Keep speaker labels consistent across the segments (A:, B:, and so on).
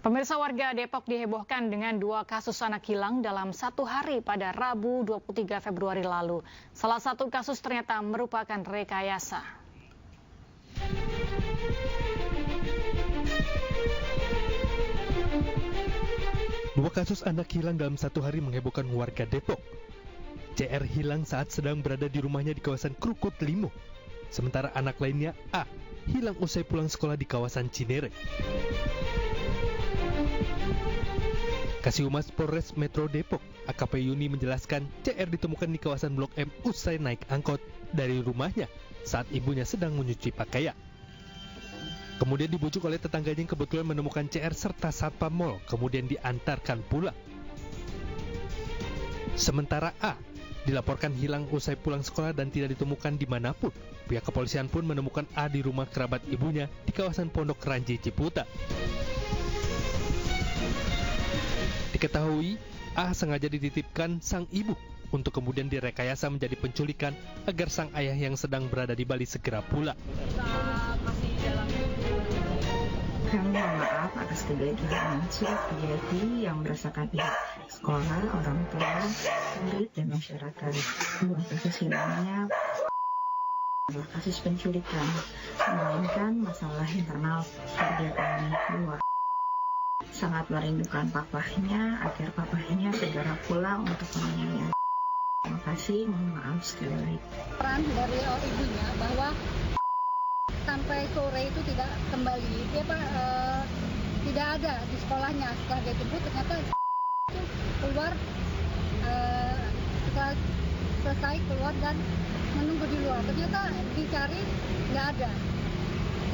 A: Pemirsa, warga Depok dihebohkan dengan dua kasus anak hilang dalam satu hari pada Rabu 23 Februari lalu. Salah satu kasus ternyata merupakan rekayasa.
B: Dua kasus anak hilang dalam satu hari menghebohkan warga Depok. CR hilang saat sedang berada di rumahnya di kawasan Krukut Limo. Sementara anak lainnya A hilang usai pulang sekolah di kawasan Cinere. Kasih-Humas Polres Metro Depok, AKP Yuni menjelaskan CR ditemukan di kawasan Blok M usai naik angkot dari rumahnya saat ibunya sedang menyuci pakaian. Kemudian dibujuk oleh tetangganya yang kebetulan menemukan CR serta satpam mal, kemudian diantarkan pulang. Sementara A dilaporkan hilang usai pulang sekolah dan tidak ditemukan dimanapun. Pihak kepolisian pun menemukan A di rumah kerabat ibunya di kawasan Pondok Ranji Ciputa. Diketahui, A sengaja dititipkan sang ibu untuk kemudian direkayasa menjadi penculikan agar sang ayah yang sedang berada di Bali segera pulang.
C: Kami mohon maaf atas kejadian yang sudah terjadi yang merasakan pihak sekolah, orang tua, murid, dan masyarakat. Dua kasus hilangnya adalah kasus penculikan, melainkan masalah internal keluarga kami dua. Sangat merindukan papahnya agar papahnya segera pulang untuk menganiaya. Terima kasih, mohon maaf sekali lagi.
D: Peran dari ibunya bahwa sampai sore itu tidak kembali, dia tidak ada di sekolahnya. Setelah dia jemput ternyata itu keluar, setelah selesai keluar dan menunggu di luar. Ternyata dicari nggak ada.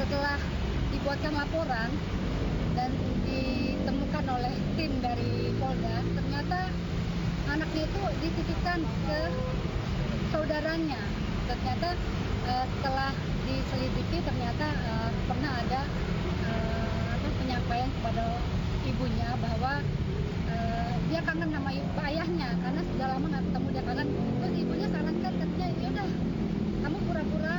D: Setelah dibuatkan laporan dan ditemukan oleh tim dari Polda, ternyata anaknya itu dititipkan ke saudaranya. Ternyata setelah diselidiki ternyata pernah ada penyampaian kepada ibunya bahwa dia kangen sama ayahnya karena sudah lama nggak ketemu, dia kangen. Terus ibunya sarankan, katanya ya udah kamu pura-pura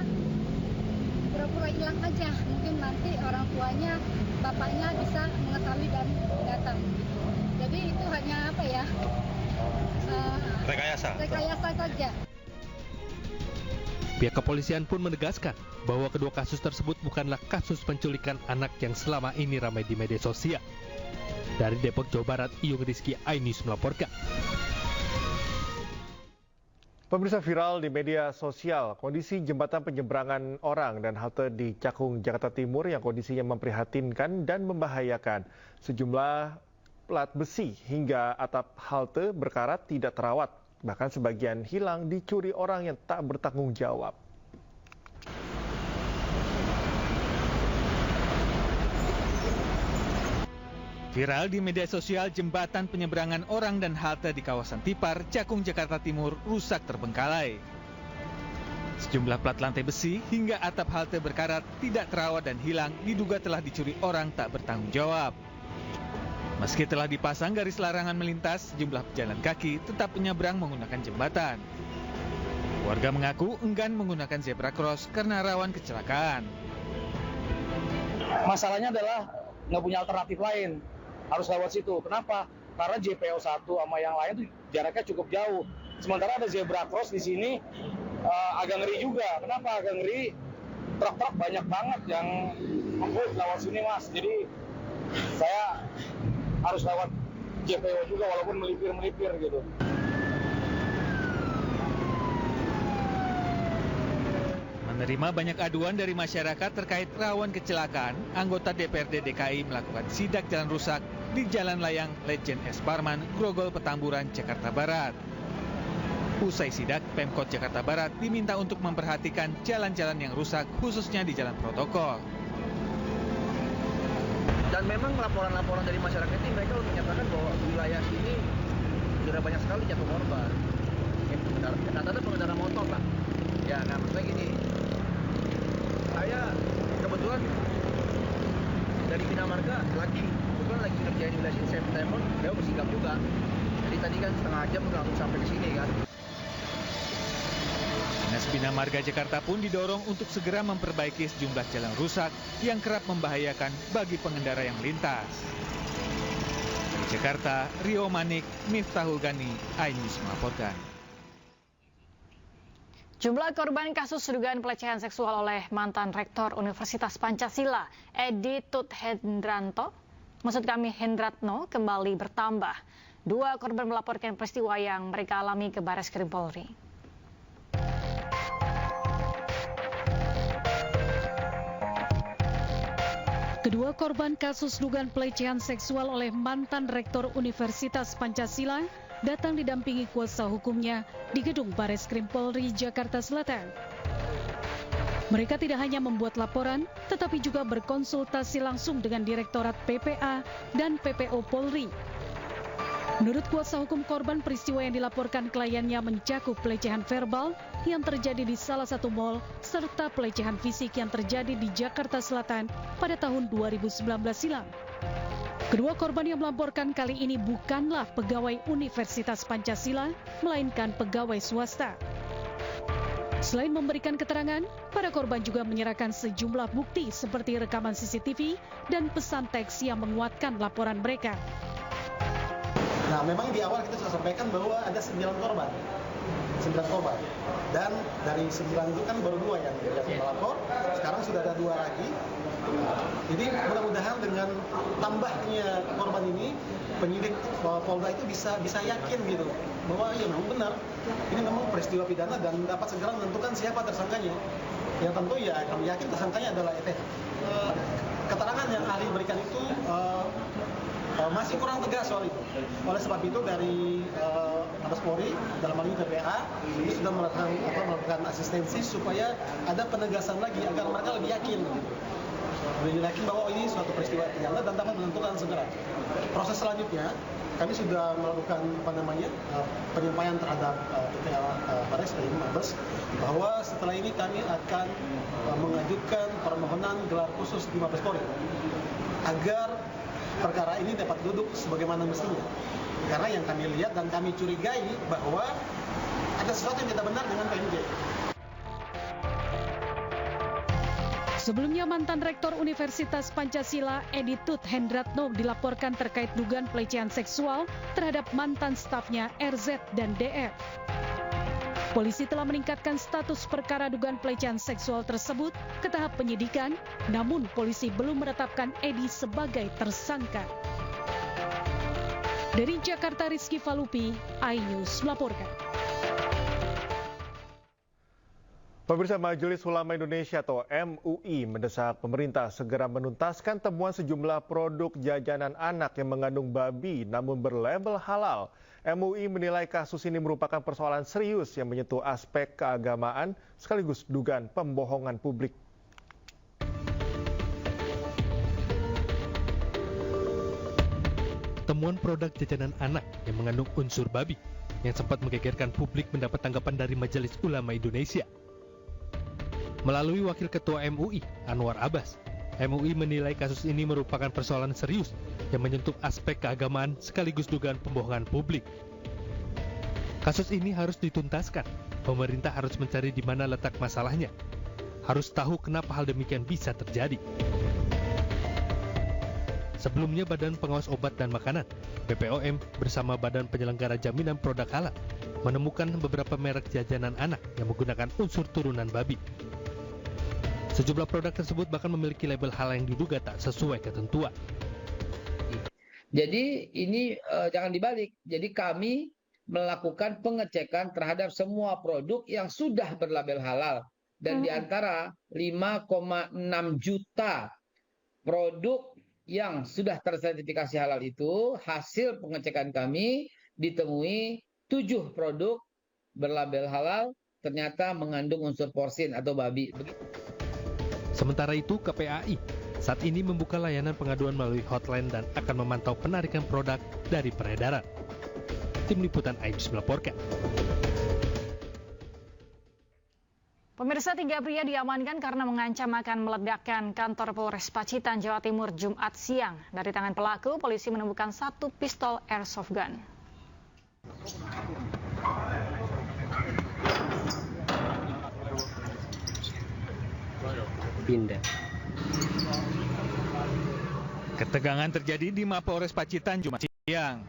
D: hilang aja, mungkin nanti orang tuanya, bapaknya bisa mengetahui dan datang. Jadi itu hanya rekayasa saja.
B: Pihak kepolisian pun menegaskan bahwa kedua kasus tersebut bukanlah kasus penculikan anak yang selama ini ramai di media sosial. Dari Depok, Jawa Barat, Iyung Rizky, iNews melaporkan.
E: Pemirsa, viral di media sosial kondisi jembatan penyeberangan orang dan halte di Cakung, Jakarta Timur yang kondisinya memprihatinkan dan membahayakan. Sejumlah plat besi hingga atap halte berkarat tidak terawat. Bahkan sebagian hilang dicuri orang yang tak bertanggung jawab.
F: Viral di media sosial, jembatan penyeberangan orang dan halte di kawasan Tipar, Cakung, Jakarta Timur rusak terbengkalai. Sejumlah plat lantai besi hingga atap halte berkarat tidak terawat dan hilang diduga telah dicuri orang tak bertanggung jawab. Meski telah dipasang garis larangan melintas, sejumlah pejalan kaki tetap menyeberang menggunakan jembatan. Warga mengaku enggan menggunakan zebra cross karena rawan kecelakaan.
G: Masalahnya adalah nggak punya alternatif lain, harus lewat situ. Kenapa? Karena JPO 1 sama yang lain tuh jaraknya cukup jauh. Sementara ada zebra cross di sini agak ngeri juga. Kenapa agak ngeri? Truk-truk banyak banget yang ngebut lewat sini, Mas. Jadi saya harus lewat JPO juga walaupun melipir gitu.
F: Menerima banyak aduan dari masyarakat terkait rawan kecelakaan, anggota DPRD DKI melakukan sidak jalan rusak di Jalan Layang Lejen S. Parman, Grogol, Petamburan, Jakarta Barat. Usai sidak, Pemkot Jakarta Barat diminta untuk memperhatikan jalan-jalan yang rusak, khususnya di jalan protokol.
H: Dan memang laporan-laporan dari masyarakat ini mereka menyatakan bahwa wilayah sini sudah banyak sekali jatuh korban. Rata-rata pengendara motor, Pak. Ya, nah maksudnya gini, saya kebetulan dari Bina Marga lagi kerja di wilayah sini, saya telepon, dia bersikap juga. Jadi tadi kan setengah jam langsung sampai ke sini kan.
F: Dinas Bina Marga Jakarta pun didorong untuk segera memperbaiki sejumlah jalan rusak yang kerap membahayakan bagi pengendara yang melintas. Jakarta, Rio Manik, Miftahul Gani, iNews melaporkan.
A: Jumlah korban kasus dugaan pelecehan seksual oleh mantan Rektor Universitas Pancasila, Edi Tut Hendratno, kembali bertambah. 2 korban melaporkan peristiwa yang mereka alami ke Bareskrim Polri.
I: Kedua korban kasus dugaan pelecehan seksual oleh mantan Rektor Universitas Pancasila datang didampingi kuasa hukumnya di gedung Bareskrim Polri Jakarta Selatan. Mereka tidak hanya membuat laporan, tetapi juga berkonsultasi langsung dengan Direktorat PPA dan PPO Polri. Menurut kuasa hukum korban, peristiwa yang dilaporkan kliennya mencakup pelecehan verbal yang terjadi di salah satu mal serta pelecehan fisik yang terjadi di Jakarta Selatan pada tahun 2019 silam. Kedua korban yang melaporkan kali ini bukanlah pegawai Universitas Pancasila, melainkan pegawai swasta. Selain memberikan keterangan, para korban juga menyerahkan sejumlah bukti seperti rekaman CCTV dan pesan teks yang menguatkan laporan mereka.
J: Nah, memang di awal kita sudah sampaikan bahwa ada 9 korban. Dan dari 9 itu kan baru 2 yang melapor, sekarang sudah ada 2 lagi. Jadi mudah-mudahan dengan tambahnya korban ini, penyidik Polda itu bisa yakin gitu bahwa ya memang benar ini memang peristiwa pidana dan dapat segera menentukan siapa tersangkanya. Yang tentu ya kami yakin tersangkanya adalah ETH. Keterangan yang ahli berikan itu masih kurang tegas soal itu. Oleh sebab itu dari Mabes Polri dalam hal ini PPA ini sudah melakukan asistensi supaya ada penegasan lagi agar mereka lebih yakin. Lebih yakin bahwa ini suatu peristiwa pidana dan dapat menentukan segera. Proses selanjutnya kami sudah melakukan penyampaian terhadap PPA Bareskrim Mabes bahwa setelah ini kami akan mengajukan permohonan gelar khusus di Mabes Polri agar perkara ini dapat duduk sebagaimana mestinya. Karena yang kami lihat dan kami curigai bahwa ada sesuatu yang tidak benar dengan PMJ.
I: Sebelumnya mantan Rektor Universitas Pancasila Edi Tut Hendratno dilaporkan terkait dugaan pelecehan seksual terhadap mantan stafnya RZ dan DR. Polisi telah meningkatkan status perkara dugaan pelecehan seksual tersebut ke tahap penyidikan, namun polisi belum menetapkan Edi sebagai tersangka. Dari Jakarta, Rizky Falupi, iNews melaporkan.
E: Pemirsa, Majelis Ulama Indonesia atau MUI mendesak pemerintah segera menuntaskan temuan sejumlah produk jajanan anak yang mengandung babi namun berlabel halal. MUI menilai kasus ini merupakan persoalan serius yang menyentuh aspek keagamaan sekaligus dugaan pembohongan publik.
B: Temuan produk jajanan anak yang mengandung unsur babi yang sempat menggegerkan publik mendapat tanggapan dari Majelis Ulama Indonesia. Melalui Wakil Ketua MUI, Anwar Abbas, MUI menilai kasus ini merupakan persoalan serius yang menyentuh aspek keagamaan sekaligus dugaan pembohongan publik. Kasus ini harus dituntaskan. Pemerintah harus mencari di mana letak masalahnya. Harus tahu kenapa hal demikian bisa terjadi. Sebelumnya Badan Pengawas Obat dan Makanan, BPOM, bersama Badan Penyelenggara Jaminan Produk Halal, menemukan beberapa merek jajanan anak yang menggunakan unsur turunan babi. Sejumlah produk tersebut bahkan memiliki label halal yang diduga tak sesuai ketentuan.
K: Jadi ini jangan dibalik. Jadi kami melakukan pengecekan terhadap semua produk yang sudah berlabel halal. Dan di antara 5,6 juta produk yang sudah tersertifikasi halal itu, hasil pengecekan kami ditemui 7 produk berlabel halal ternyata mengandung unsur porsin atau babi.
B: Sementara itu, KPAI saat ini membuka layanan pengaduan melalui hotline dan akan memantau penarikan produk dari peredaran. Tim Liputan iNews melaporkan.
A: Pemirsa, 3 pria diamankan karena mengancam akan meledakkan kantor Polres Pacitan, Jawa Timur, Jumat siang. Dari tangan pelaku, polisi menemukan 1 pistol airsoft gun.
F: Pindah. Ketegangan terjadi di Mapolres Pacitan Jumat siang. Siang.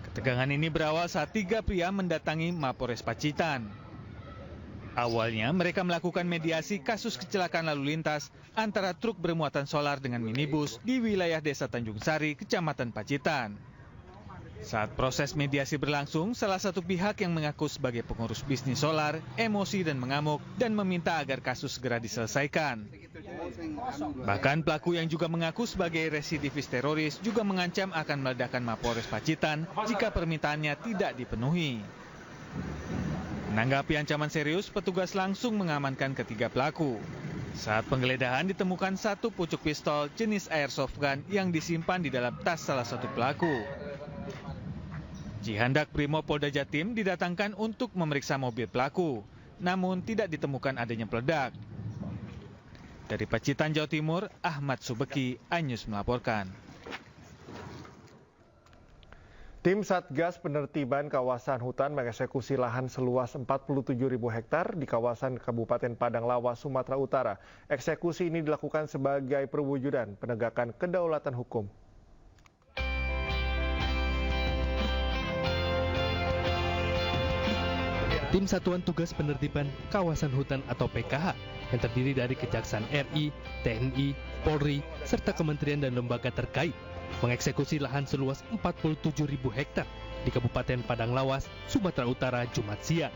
F: Ketegangan ini berawal saat 3 pria mendatangi Mapores Pacitan. Awalnya mereka melakukan mediasi kasus kecelakaan lalu lintas antara truk bermuatan solar dengan minibus di wilayah Desa Tanjung Sari, Kecamatan Pacitan. Saat proses mediasi berlangsung, salah satu pihak yang mengaku sebagai pengurus bisnis solar emosi dan mengamuk dan meminta agar kasus segera diselesaikan. Bahkan pelaku yang juga mengaku sebagai residivis teroris juga mengancam akan meledakkan Mapores Pacitan jika permintaannya tidak dipenuhi. Menanggapi ancaman serius, petugas langsung mengamankan ketiga pelaku. Saat penggeledahan ditemukan satu pucuk pistol jenis airsoft gun yang disimpan di dalam tas salah satu pelaku. Jihandak Brimob Polda Jatim didatangkan untuk memeriksa mobil pelaku, namun tidak ditemukan adanya peledak. Dari Pacitan, Jawa Timur, Ahmad Subeki, iNews melaporkan.
E: Tim Satgas Penertiban Kawasan Hutan mengeksekusi lahan seluas 47.000 hektar di kawasan Kabupaten Padang Lawas, Sumatera Utara. Eksekusi ini dilakukan sebagai perwujudan penegakan kedaulatan hukum.
B: Tim Satuan Tugas Penertiban Kawasan Hutan atau PKH yang terdiri dari Kejaksaan RI, TNI, Polri, serta kementerian dan lembaga terkait mengeksekusi lahan seluas 47.000 hektar di Kabupaten Padang Lawas, Sumatera Utara, Jumat siang.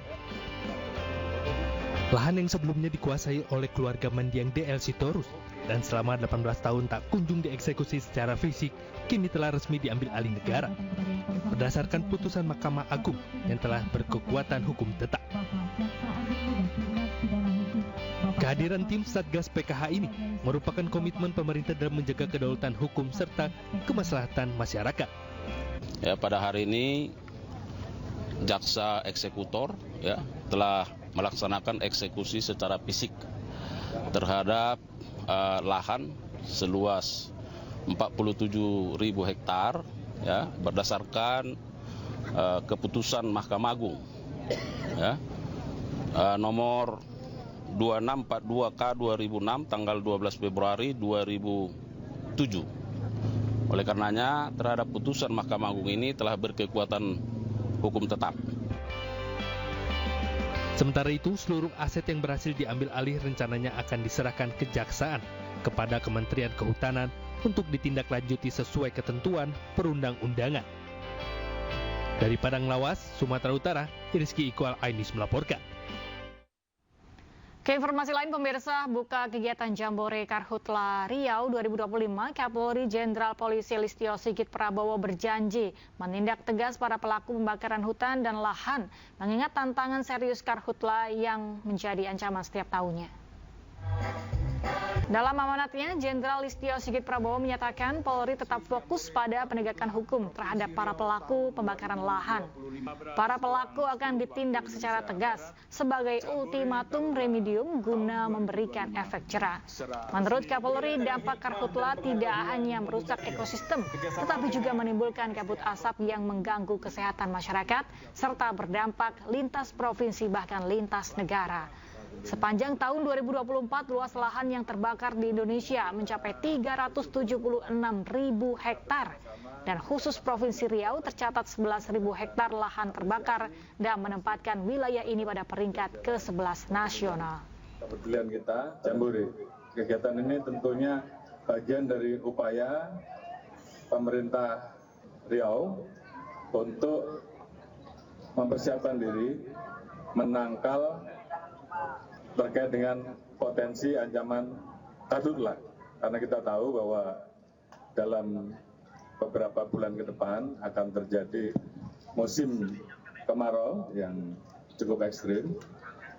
B: Lahan yang sebelumnya dikuasai oleh keluarga mendiang DL Sitorus dan selama 18 tahun tak kunjung dieksekusi secara fisik, kini telah resmi diambil alih negara. Berdasarkan putusan Mahkamah Agung yang telah berkekuatan hukum tetap. Kehadiran tim Satgas PKH ini merupakan komitmen pemerintah dalam menjaga kedaulatan hukum serta kemaslahatan masyarakat.
L: Ya, pada hari ini jaksa eksekutor telah melaksanakan eksekusi secara fisik terhadap lahan seluas 47.000 hektar berdasarkan keputusan Mahkamah Agung nomor 2642K 2006 tanggal 12 Februari 2007. Oleh karenanya terhadap putusan Mahkamah Agung ini telah berkekuatan hukum tetap.
B: Sementara itu, seluruh aset yang berhasil diambil alih rencananya akan diserahkan kejaksaan kepada Kementerian Kehutanan untuk ditindaklanjuti sesuai ketentuan perundang-undangan. Dari Padang Lawas, Sumatera Utara, Rizky Iqbal, iNews melaporkan.
A: Ke informasi lain, pemirsa, buka kegiatan Jambore Karhutla Riau 2025, Kapolri Jenderal Polisi Listio Sigit Prabowo berjanji menindak tegas para pelaku pembakaran hutan dan lahan, mengingat tantangan serius Karhutla yang menjadi ancaman setiap tahunnya. Dalam amanatnya, Jenderal Listio Sigit Prabowo menyatakan Polri tetap fokus pada penegakan hukum terhadap para pelaku pembakaran lahan. Para pelaku akan ditindak secara tegas sebagai ultimatum remedium guna memberikan efek jera. Menurut Kapolri, dampak Karhutla tidak hanya merusak ekosistem, tetapi juga menimbulkan kabut asap yang mengganggu kesehatan masyarakat, serta berdampak lintas provinsi bahkan lintas negara. Sepanjang tahun 2024, luas lahan yang terbakar di Indonesia mencapai 376.000 hektar. Dan khusus Provinsi Riau tercatat 11.000 hektar lahan terbakar dan menempatkan wilayah ini pada peringkat ke-11 nasional.
M: Pilihan kita, Jambore. Kegiatan ini tentunya bagian dari upaya pemerintah Riau untuk mempersiapkan diri menangkal terkait dengan potensi ancaman karhutla, karena kita tahu bahwa dalam beberapa bulan ke depan akan terjadi musim kemarau yang cukup ekstrim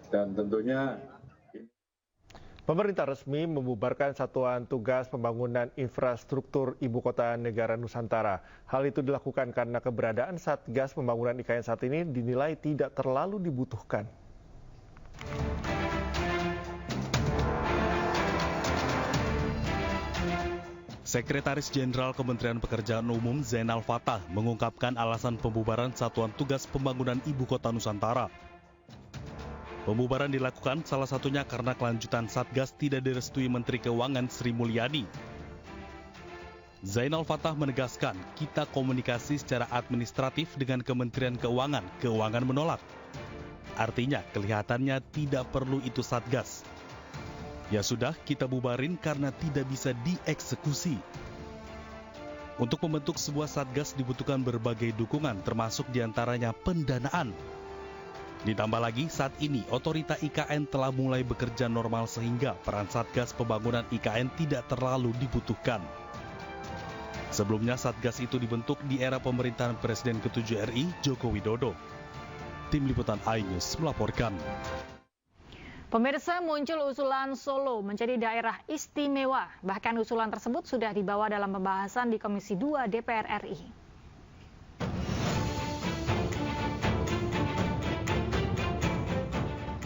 M: dan tentunya
E: pemerintah resmi membubarkan Satuan Tugas Pembangunan Infrastruktur Ibu Kota Negara Nusantara. Hal itu dilakukan karena keberadaan Satgas Pembangunan IKN saat ini dinilai tidak terlalu dibutuhkan.
N: Sekretaris Jenderal Kementerian Pekerjaan Umum Zainal Fatah mengungkapkan alasan pembubaran Satuan Tugas Pembangunan Ibu Kota Nusantara. Pembubaran dilakukan salah satunya karena kelanjutan Satgas tidak direstui Menteri Keuangan Sri Mulyani. Zainal Fatah menegaskan kita komunikasi secara administratif dengan Kementerian Keuangan. Keuangan menolak. Artinya kelihatannya tidak perlu itu Satgas. Ya sudah, kita bubarin karena tidak bisa dieksekusi. Untuk membentuk sebuah Satgas dibutuhkan berbagai dukungan termasuk diantaranya pendanaan. Ditambah lagi saat ini otorita IKN telah mulai bekerja normal sehingga peran Satgas pembangunan IKN tidak terlalu dibutuhkan. Sebelumnya Satgas itu dibentuk di era pemerintahan Presiden ke-7 RI Joko Widodo. Tim Liputan iNews melaporkan.
A: Pemirsa, muncul usulan Solo menjadi daerah istimewa. Bahkan usulan tersebut sudah dibawa dalam pembahasan di Komisi 2 DPR RI.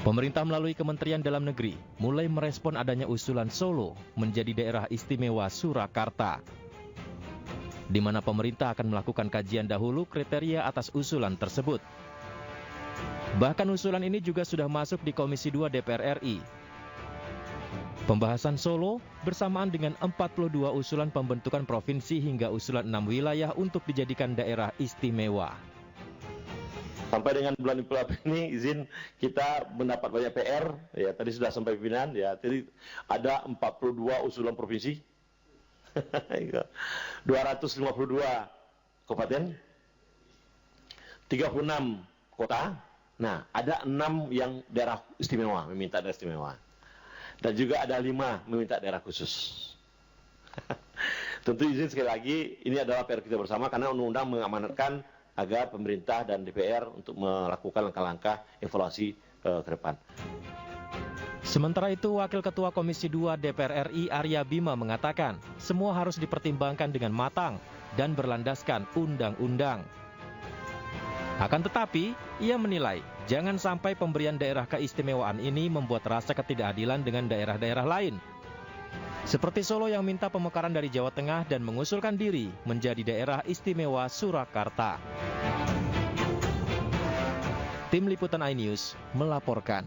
O: Pemerintah melalui Kementerian Dalam Negeri mulai merespon adanya usulan Solo menjadi daerah istimewa Surakarta, di mana pemerintah akan melakukan kajian dahulu kriteria atas usulan tersebut. Bahkan usulan ini juga sudah masuk di Komisi 2 DPR RI. Pembahasan Solo bersamaan dengan 42 usulan pembentukan provinsi hingga usulan 6 wilayah untuk dijadikan daerah istimewa.
P: Sampai dengan bulan April ini izin kita mendapat banyak PR, ya tadi sudah sampai pimpinan, ya jadi ada 42 usulan provinsi, 252 kabupaten, 36 kota, nah ada 6 yang daerah istimewa, meminta daerah istimewa, dan juga ada 5 meminta daerah khusus. Tentu izin sekali lagi, ini adalah PR kita bersama karena undang-undang mengamanatkan agar pemerintah dan DPR untuk melakukan langkah-langkah evaluasi ke depan.
O: Sementara itu, Wakil Ketua Komisi 2 DPR RI Arya Bima mengatakan, semua harus dipertimbangkan dengan matang dan berlandaskan undang-undang. Akan tetapi, ia menilai, jangan sampai pemberian daerah keistimewaan ini membuat rasa ketidakadilan dengan daerah-daerah lain. Seperti Solo yang minta pemekaran dari Jawa Tengah dan mengusulkan diri menjadi daerah istimewa Surakarta. Tim Liputan iNews melaporkan.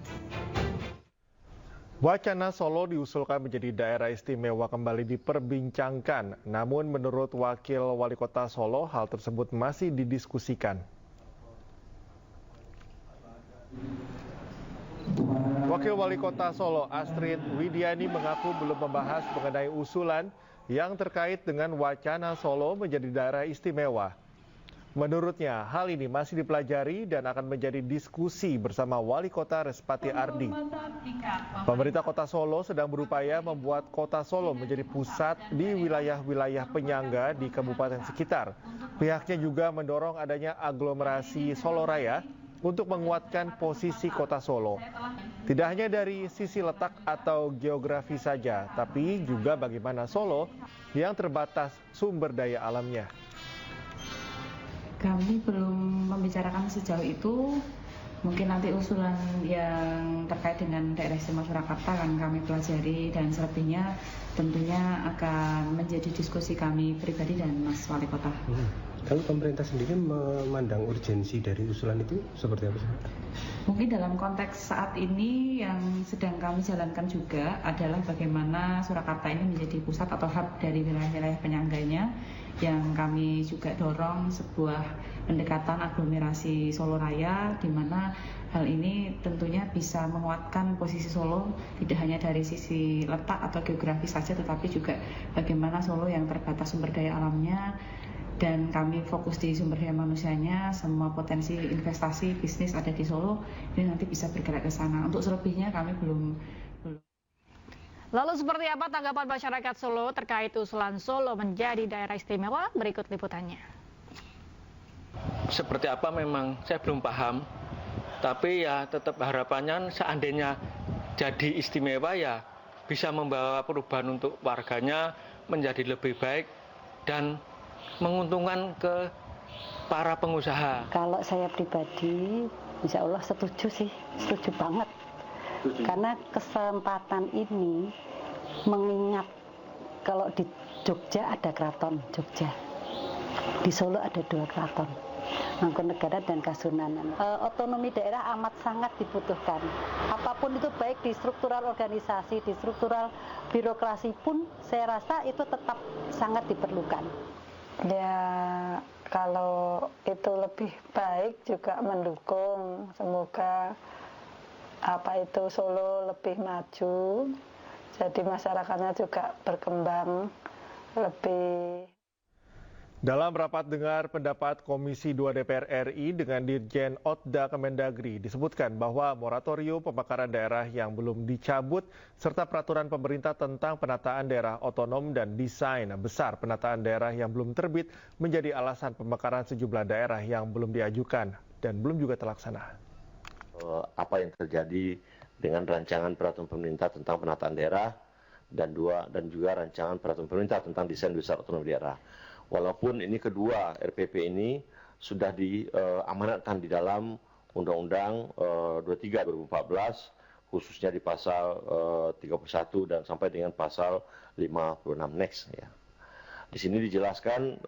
E: Wacana Solo diusulkan menjadi daerah istimewa kembali diperbincangkan. Namun menurut Wakil Wali Kota Solo, hal tersebut masih didiskusikan. Wakil Wali Kota Solo Astrid Widiani mengaku belum membahas mengenai usulan yang terkait dengan wacana Solo menjadi daerah istimewa. Menurutnya, hal ini masih dipelajari dan akan menjadi diskusi bersama Wali Kota Respati Ardi. Pemerintah Kota Solo sedang berupaya membuat Kota Solo menjadi pusat di wilayah-wilayah penyangga di kabupaten sekitar. Pihaknya juga mendorong adanya aglomerasi Solo Raya untuk menguatkan posisi Kota Solo. Tidak hanya dari sisi letak atau geografi saja, tapi juga bagaimana Solo yang terbatas sumber daya alamnya.
C: Kami belum membicarakan sejauh itu. Mungkin nanti usulan yang terkait dengan daerah istimewa Surakarta akan kami pelajari dan selebihnya tentunya akan menjadi diskusi kami pribadi dan Mas Wali Kota.
Q: Kalau pemerintah sendiri memandang urgensi dari usulan itu seperti apa sih?
C: Mungkin dalam konteks saat ini yang sedang kami jalankan juga adalah bagaimana Surakarta ini menjadi pusat atau hub dari wilayah-wilayah penyangganya, yang kami juga dorong sebuah pendekatan aglomerasi Solo Raya, di mana hal ini tentunya bisa menguatkan posisi Solo tidak hanya dari sisi letak atau geografi saja, tetapi juga bagaimana Solo yang terbatas sumber daya alamnya. Dan kami fokus di sumber daya manusianya, semua potensi investasi bisnis ada di Solo, ini nanti bisa bergerak ke sana. Untuk selebihnya kami belum.
A: Lalu seperti apa tanggapan masyarakat Solo terkait usulan Solo menjadi daerah istimewa? Berikut liputannya.
R: Seperti apa memang saya belum paham, tapi ya tetap harapannya seandainya jadi istimewa ya bisa membawa perubahan untuk warganya menjadi lebih baik dan menguntungkan ke para pengusaha.
S: Kalau saya pribadi, insya Allah setuju sih, setuju banget. Karena kesempatan ini mengingat kalau di Jogja ada keraton Jogja, di Solo ada 2 keraton. Mangkunegaran dan Kasunanan. Otonomi daerah amat sangat dibutuhkan. Apapun itu, baik di struktural organisasi, di struktural birokrasi pun saya rasa itu tetap sangat diperlukan.
T: Ya, kalau itu lebih baik juga mendukung. Semoga Solo lebih maju, jadi masyarakatnya juga berkembang lebih.
E: Dalam rapat dengar pendapat Komisi 2 DPR RI dengan Dirjen Otda Kemendagri disebutkan bahwa moratorium pemekaran daerah yang belum dicabut serta peraturan pemerintah tentang penataan daerah otonom dan desain besar penataan daerah yang belum terbit menjadi alasan pemekaran sejumlah daerah yang belum diajukan dan belum juga terlaksana.
P: Apa yang terjadi dengan rancangan peraturan pemerintah tentang penataan daerah dan juga rancangan peraturan pemerintah tentang desain besar otonomi daerah. Walaupun ini kedua RPP ini sudah diamanatkan di dalam Undang-Undang 23 2014 khususnya di pasal 31 dan sampai dengan pasal 56 next ya. Di sini dijelaskan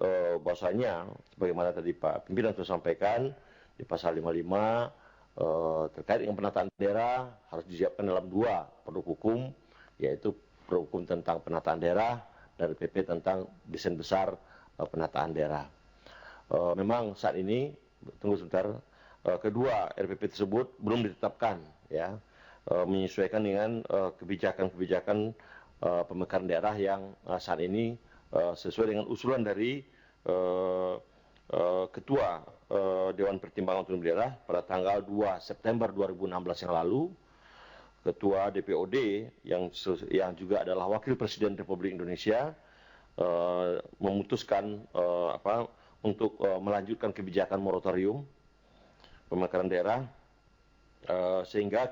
P: bahwasanya sebagaimana tadi Pak Pimpinan sudah sampaikan di pasal 55 terkait dengan penataan daerah harus disiapkan dalam dua produk hukum, yaitu produk hukum tentang penataan daerah dan RPP tentang desain besar penataan daerah. Memang saat ini, tunggu sebentar, kedua RPP tersebut belum ditetapkan, ya, menyesuaikan dengan kebijakan-kebijakan pemekaran daerah yang saat ini sesuai dengan usulan dari Ketua Dewan Pertimbangan Otonomi Daerah pada tanggal 2 September 2016 yang lalu, Ketua DPOD yang juga adalah Wakil Presiden Republik Indonesia memutuskan untuk melanjutkan kebijakan moratorium pemekaran daerah, sehingga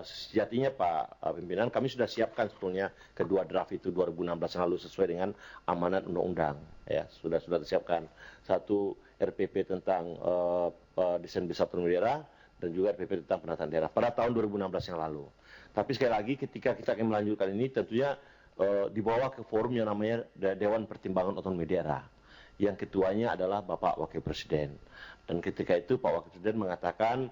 P: sejatinya Pak Pimpinan kami sudah siapkan sebetulnya kedua draft itu 2016 yang lalu sesuai dengan amanat undang-undang, ya sudah disiapkan satu RPP tentang desain besar otonomi daerah dan juga RPP tentang penataan daerah pada tahun 2016 yang lalu. Tapi sekali lagi ketika kita akan melanjutkan ini tentunya dibawa ke forum yang namanya Dewan Pertimbangan Otonomi Daerah, yang ketuanya adalah Bapak Wakil Presiden. Dan ketika itu Pak Wakil Presiden mengatakan